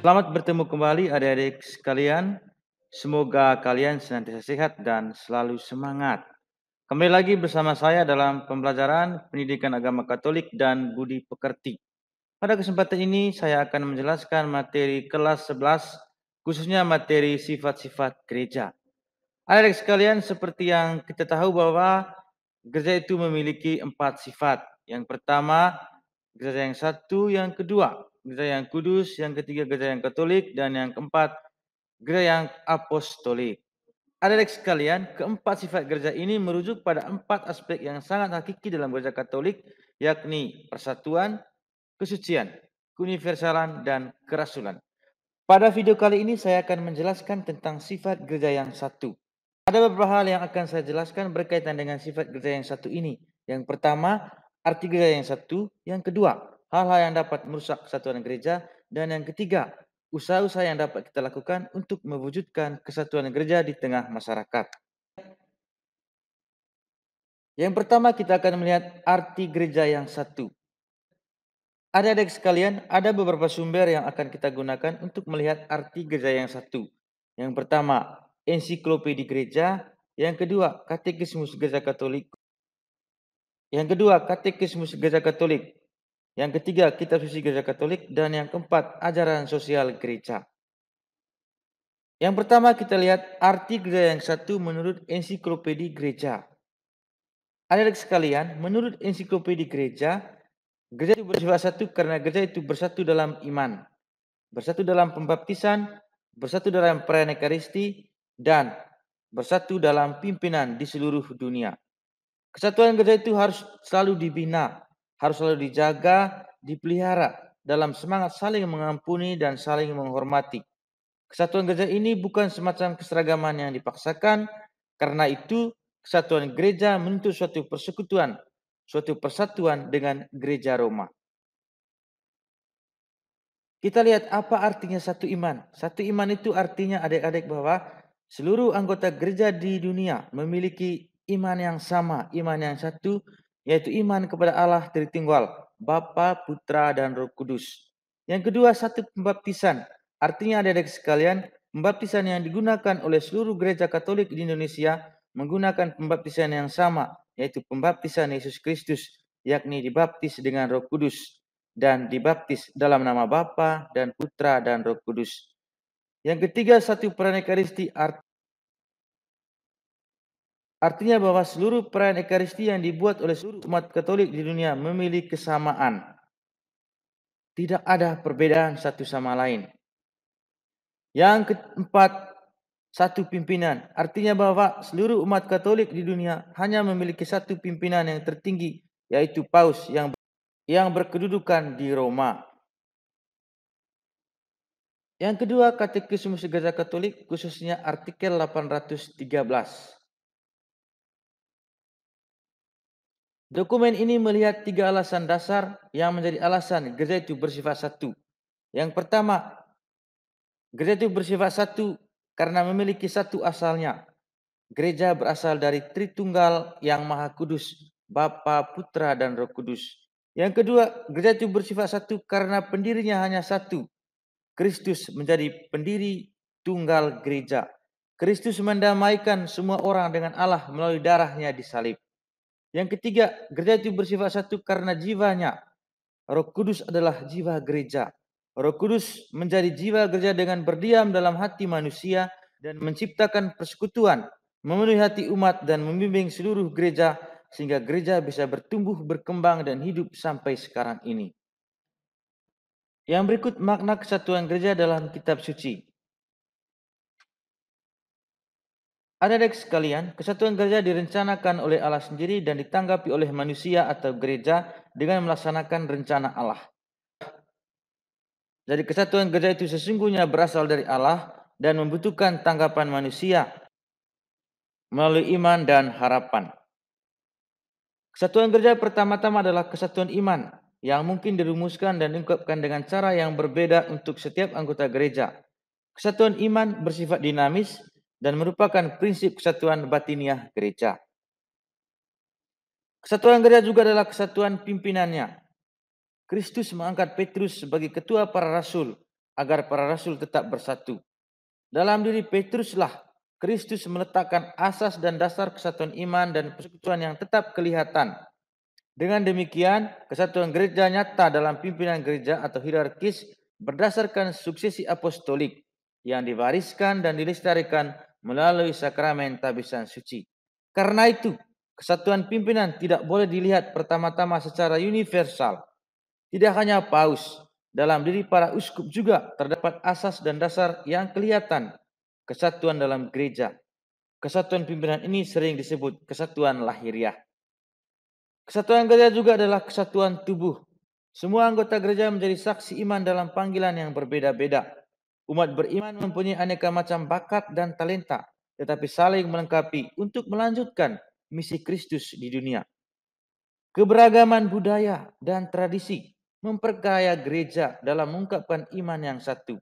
Selamat bertemu kembali adik-adik sekalian. Semoga kalian senantiasa sehat dan selalu semangat. Kembali lagi bersama saya dalam pembelajaran Pendidikan Agama Katolik dan Budi Pekerti. Pada kesempatan ini saya akan menjelaskan materi kelas 11, khususnya materi sifat-sifat gereja. Adik-adik sekalian, seperti yang kita tahu bahwa gereja itu memiliki 4 sifat. Yang pertama, gereja yang satu, yang kedua, gereja yang kudus, yang ketiga, gereja yang katolik, dan yang keempat, gereja yang apostolik. Adik-adik sekalian, keempat sifat gereja ini merujuk pada 4 aspek yang sangat hakiki dalam gereja Katolik, yakni persatuan, kesucian, keuniversalan, dan kerasulan. Pada video kali ini saya akan menjelaskan tentang sifat gereja yang satu. Ada beberapa hal yang akan saya jelaskan berkaitan dengan sifat gereja yang satu ini. Yang pertama, arti gereja yang satu. Yang kedua, hal-hal yang dapat merusak kesatuan gereja. Dan yang ketiga, usaha-usaha yang dapat kita lakukan untuk mewujudkan kesatuan gereja di tengah masyarakat. Yang pertama, kita akan melihat arti gereja yang satu. Adik-adik sekalian, ada beberapa sumber yang akan kita gunakan untuk melihat arti gereja yang satu. Yang pertama, ensiklopedia gereja. Yang kedua, katekismus gereja Katolik. Yang kedua, katekismus gereja Katolik. Yang ketiga, kitab suci gereja Katolik. Dan yang keempat, ajaran sosial gereja. Yang pertama, kita lihat arti gereja yang satu menurut ensiklopedia gereja. Adik-adik sekalian, menurut ensiklopedia gereja itu bersifat satu karena gereja itu bersatu dalam iman, bersatu dalam pembaptisan, bersatu dalam perayaan Ekaristi, dan bersatu dalam pimpinan di seluruh dunia. Kesatuan gereja itu harus selalu dibina, harus selalu dijaga, dipelihara dalam semangat saling mengampuni dan saling menghormati. Kesatuan gereja ini bukan semacam keseragaman yang dipaksakan, karena itu kesatuan gereja menuntut suatu persekutuan, suatu persatuan dengan gereja Roma. Kita lihat apa artinya satu iman. Satu iman itu artinya adik-adik bahwa seluruh anggota gereja di dunia memiliki iman yang sama, iman yang satu, yaitu iman kepada Allah Tritunggal, Bapa, Putra, dan Roh Kudus. Yang kedua, satu pembaptisan. Artinya adik-adik sekalian, pembaptisan yang digunakan oleh seluruh gereja Katolik di Indonesia menggunakan pembaptisan yang sama, yaitu pembaptisan Yesus Kristus, yakni dibaptis dengan Roh Kudus dan dibaptis dalam nama Bapa dan Putra dan Roh Kudus. Yang ketiga, satu perayaan Ekaristi, artinya bahwa seluruh perayaan Ekaristi yang dibuat oleh seluruh umat Katolik di dunia memiliki kesamaan. Tidak ada perbedaan satu sama lain. Yang keempat, satu pimpinan. Artinya bahwa seluruh umat Katolik di dunia hanya memiliki satu pimpinan yang tertinggi, yaitu Paus yang berkedudukan di Roma. Yang kedua, katekismus gereja Katolik, khususnya artikel 813. Dokumen ini melihat 3 alasan dasar yang menjadi alasan gereja itu bersifat satu. Yang pertama, gereja itu bersifat satu karena memiliki satu asalnya. Gereja berasal dari Tritunggal yang Maha Kudus, Bapa, Putra, dan Roh Kudus. Yang kedua, gereja itu bersifat satu karena pendirinya hanya satu. Kristus menjadi pendiri tunggal gereja. Kristus mendamaikan semua orang dengan Allah melalui darahnya di salib. Yang ketiga, gereja itu bersifat satu karena jiwanya. Roh Kudus adalah jiwa gereja. Roh Kudus menjadi jiwa gereja dengan berdiam dalam hati manusia dan menciptakan persekutuan, memenuhi hati umat dan membimbing seluruh gereja sehingga gereja bisa bertumbuh, berkembang dan hidup sampai sekarang ini. Yang berikut makna kesatuan gereja dalam kitab suci. Adik-adik sekalian, kesatuan gereja direncanakan oleh Allah sendiri dan ditanggapi oleh manusia atau gereja dengan melaksanakan rencana Allah. Jadi kesatuan gereja itu sesungguhnya berasal dari Allah dan membutuhkan tanggapan manusia melalui iman dan harapan. Kesatuan gereja pertama-tama adalah kesatuan iman yang mungkin dirumuskan dan diungkapkan dengan cara yang berbeda untuk setiap anggota gereja. Kesatuan iman bersifat dinamis dan merupakan prinsip kesatuan batiniah gereja. Kesatuan gereja juga adalah kesatuan pimpinannya. Kristus mengangkat Petrus sebagai ketua para rasul agar para rasul tetap bersatu. Dalam diri Petruslah Kristus meletakkan asas dan dasar kesatuan iman dan persekutuan yang tetap kelihatan. Dengan demikian, kesatuan gereja nyata dalam pimpinan gereja atau hierarkis berdasarkan suksesi apostolik yang diwariskan dan dilestarikan melalui sakramen tabisan suci. Karena itu, kesatuan pimpinan tidak boleh dilihat pertama-tama secara universal. Tidak hanya paus, dalam diri para uskup juga terdapat asas dan dasar yang kelihatan kesatuan dalam gereja. Kesatuan pimpinan ini sering disebut kesatuan lahiriah. Kesatuan gereja juga adalah kesatuan tubuh. Semua anggota gereja menjadi saksi iman dalam panggilan yang berbeda-beda. Umat beriman mempunyai aneka macam bakat dan talenta, tetapi saling melengkapi untuk melanjutkan misi Kristus di dunia. Keberagaman budaya dan tradisi memperkaya gereja dalam mengungkapkan iman yang satu.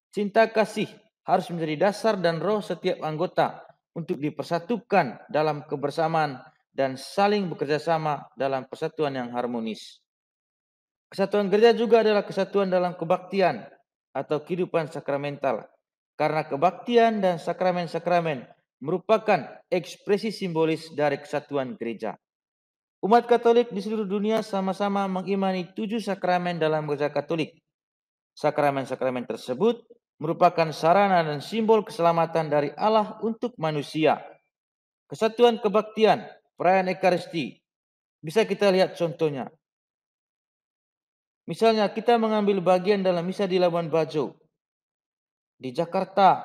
Cinta kasih harus menjadi dasar dan roh setiap anggota untuk dipersatukan dalam kebersamaan dan saling bekerja sama dalam persatuan yang harmonis. Kesatuan gereja juga adalah kesatuan dalam kebaktian atau kehidupan sakramental. Karena kebaktian dan sakramen-sakramen merupakan ekspresi simbolis dari kesatuan gereja. Umat Katolik di seluruh dunia sama-sama mengimani 7 sakramen dalam gereja Katolik. Sakramen-sakramen tersebut merupakan sarana dan simbol keselamatan dari Allah untuk manusia. Kesatuan kebaktian, perayaan Ekaristi, bisa kita lihat contohnya. Misalnya kita mengambil bagian dalam misa di Labuan Bajo, di Jakarta,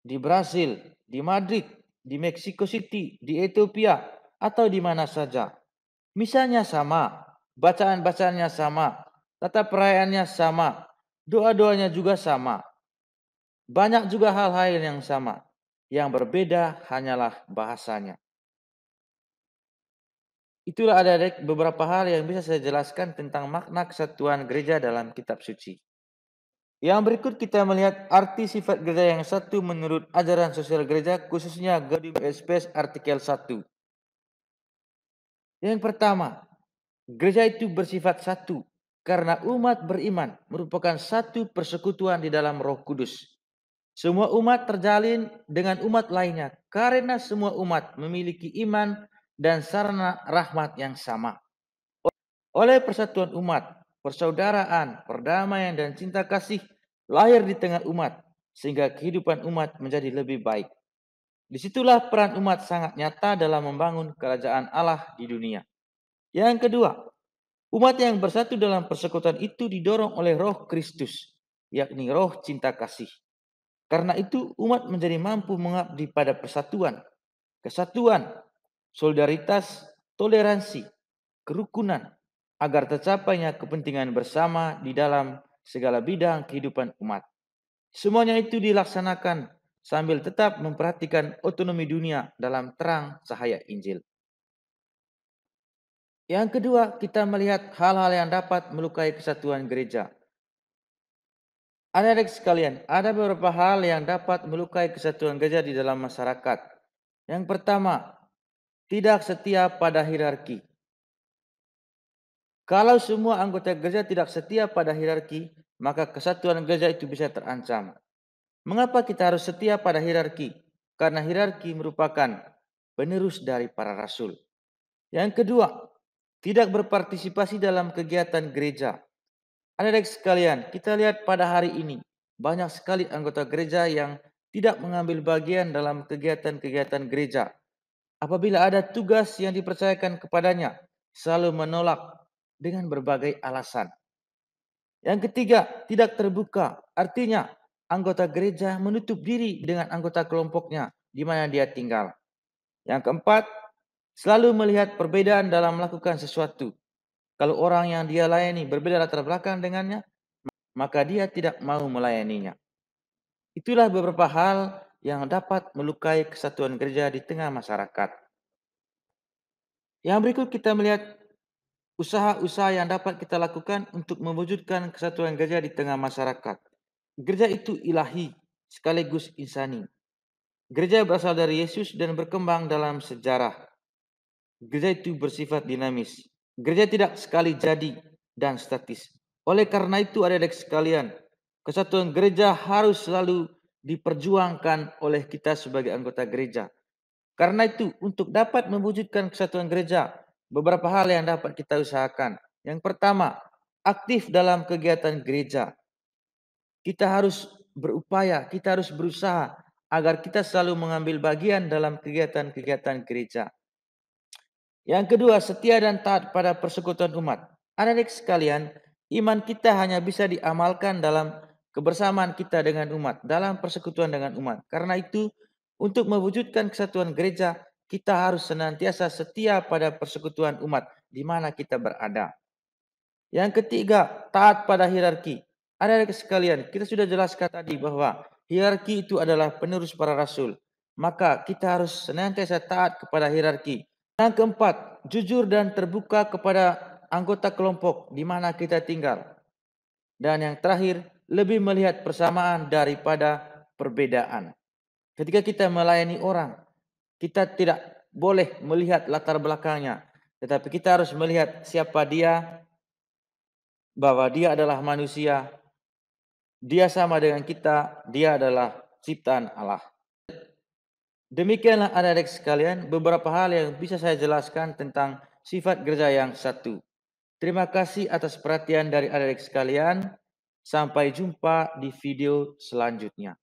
di Brasil, di Madrid, di Mexico City, di Ethiopia, atau di mana saja. Misanya sama, bacaan-bacaannya sama, tata perayaannya sama, doa-doanya juga sama. Banyak juga hal-hal yang sama. Yang berbeda hanyalah bahasanya. Itulah ada beberapa hal yang bisa saya jelaskan tentang makna kesatuan gereja dalam kitab suci. Yang berikut kita melihat arti sifat gereja yang satu menurut ajaran sosial gereja, khususnya Gaudium et Spes artikel 1. Yang pertama, gereja itu bersifat satu karena umat beriman merupakan satu persekutuan di dalam Roh Kudus. Semua umat terjalin dengan umat lainnya karena semua umat memiliki iman dan sarana rahmat yang sama. Oleh persatuan umat, persaudaraan, perdamaian, dan cinta kasih lahir di tengah umat, sehingga kehidupan umat menjadi lebih baik. Disitulah peran umat sangat nyata dalam membangun kerajaan Allah di dunia. Yang kedua, umat yang bersatu dalam persekutuan itu didorong oleh Roh Kristus, yakni Roh cinta kasih. Karena itu umat menjadi mampu mengabdi pada persatuan, kesatuan, solidaritas, toleransi, kerukunan, agar tercapainya kepentingan bersama di dalam segala bidang kehidupan umat. Semuanya itu dilaksanakan sambil tetap memperhatikan otonomi dunia dalam terang cahaya Injil. Yang kedua, kita melihat hal-hal yang dapat melukai kesatuan gereja. Adik-adik sekalian, ada beberapa hal yang dapat melukai kesatuan gereja di dalam masyarakat. Yang pertama, tidak setia pada hierarki. Kalau semua anggota gereja tidak setia pada hierarki, maka kesatuan gereja itu bisa terancam. Mengapa kita harus setia pada hierarki? Karena hierarki merupakan penerus dari para rasul. Yang kedua, tidak berpartisipasi dalam kegiatan gereja. Adik-adik sekalian, kita lihat pada hari ini, banyak sekali anggota gereja yang tidak mengambil bagian dalam kegiatan-kegiatan gereja. Apabila ada tugas yang dipercayakan kepadanya, selalu menolak dengan berbagai alasan. Yang ketiga, tidak terbuka. Artinya, anggota gereja menutup diri dengan anggota kelompoknya di mana dia tinggal. Yang keempat, selalu melihat perbedaan dalam melakukan sesuatu. Kalau orang yang dia layani berbeda latar belakang dengannya, maka dia tidak mau melayaninya. Itulah beberapa hal yang dapat melukai kesatuan gereja di tengah masyarakat. Yang berikut kita melihat usaha-usaha yang dapat kita lakukan untuk mewujudkan kesatuan gereja di tengah masyarakat. Gereja itu ilahi sekaligus insani. Gereja berasal dari Yesus dan berkembang dalam sejarah. Gereja itu bersifat dinamis. Gereja tidak sekali jadi dan statis. Oleh karena itu adik-adik sekalian, Kesatuan gereja harus selalu diperjuangkan oleh kita sebagai anggota gereja. Karena itu, untuk dapat mewujudkan kesatuan gereja, beberapa hal yang dapat kita usahakan. Yang pertama, aktif dalam kegiatan gereja. Kita harus berupaya, kita harus berusaha agar kita selalu mengambil bagian dalam kegiatan-kegiatan gereja. Yang kedua, setia dan taat pada persekutuan umat. Anak-anak sekalian, iman kita hanya bisa diamalkan dalam kebersamaan kita dengan umat, dalam persekutuan dengan umat. Karena itu, untuk mewujudkan kesatuan gereja, kita harus senantiasa setia pada persekutuan umat di mana kita berada. Yang ketiga, taat pada hierarki. Anak-anak sekalian, kita sudah jelaskan tadi bahwa hierarki itu adalah penerus para rasul. Maka kita harus senantiasa taat kepada hierarki. Yang keempat, jujur dan terbuka kepada anggota kelompok di mana kita tinggal. Dan yang terakhir, lebih melihat persamaan daripada perbedaan. Ketika kita melayani orang, kita tidak boleh melihat latar belakangnya, tetapi kita harus melihat siapa dia, bahwa dia adalah manusia, dia sama dengan kita, dia adalah ciptaan Allah. Demikianlah adik-adik sekalian beberapa hal yang bisa saya jelaskan tentang sifat gereja yang satu. Terima kasih atas perhatian dari adik-adik sekalian. Sampai jumpa di video selanjutnya.